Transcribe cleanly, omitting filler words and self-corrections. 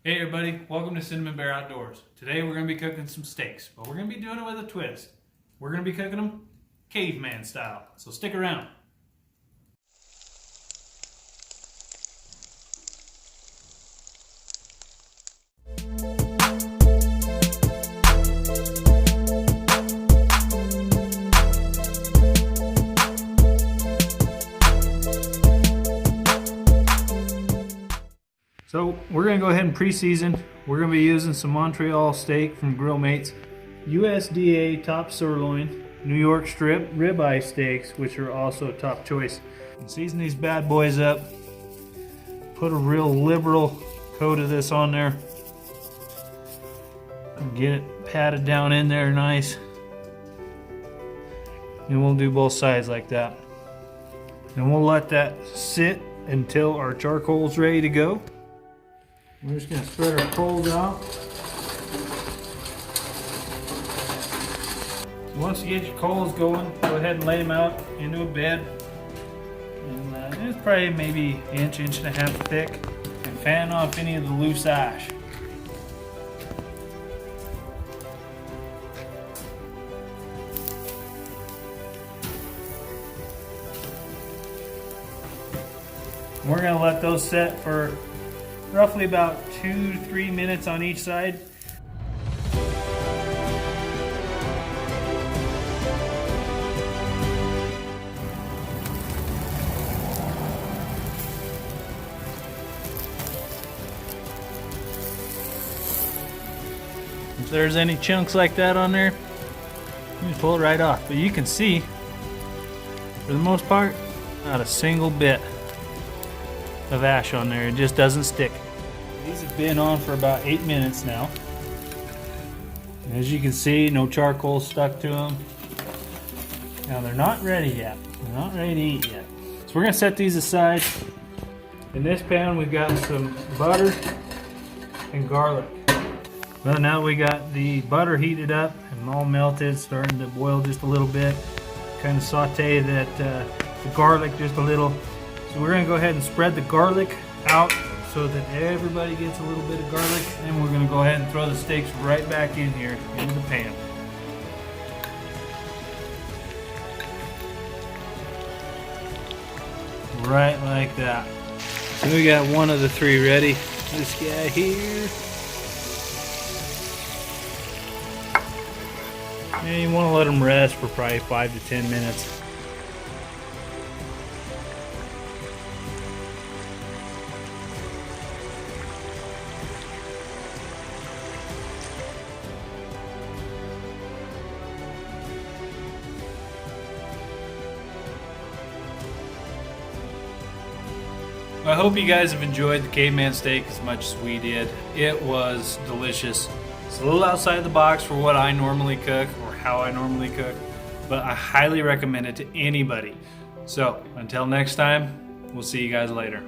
Hey everybody, welcome to Cinnamon Bear Outdoors. Today we're going to be cooking some steaks, but we're going to be doing it with a twist. We're going to be cooking them caveman style, so stick around. So we're going to go ahead and pre-season. We're going to be using some Montreal Steak from Grill Mates, USDA top sirloin, New York strip ribeye steaks, which are also top choice. And season these bad boys up. Put a real liberal coat of this on there. Get it patted down in there nice. And we'll do both sides like that. And we'll let that sit until our charcoal's ready to go. We're just going to spread our coals out. Once you get your coals going, go ahead and lay them out into a bed. And it's probably maybe inch and a half thick. And fan off any of the loose ash. We're going to let those set for roughly about 2 to 3 minutes on each side. If there's any chunks like that on there, you just pull it right off. But you can see, for the most part, not a single bit of ash on there. It just doesn't stick. These have been on for about 8 minutes now. And as you can see, no charcoal stuck to them. Now they're not ready yet. They're not ready to eat yet. So we're going to set these aside. In this pan we've got some butter and garlic. Well, now we got the butter heated up and all melted, starting to boil just a little bit. Kind of saute the garlic just a little. So we're going to go ahead and spread the garlic out so that everybody gets a little bit of garlic. And we're going to go ahead and throw the steaks right back in here into the pan. Right like that. So we got one of the three ready. This guy here. And you want to let them rest for probably 5 to 10 minutes. I hope you guys have enjoyed the Caveman Steak as much as we did. It was delicious. It's a little outside the box for what I normally cook or how I normally cook, but I highly recommend it to anybody. So until next time, we'll see you guys later.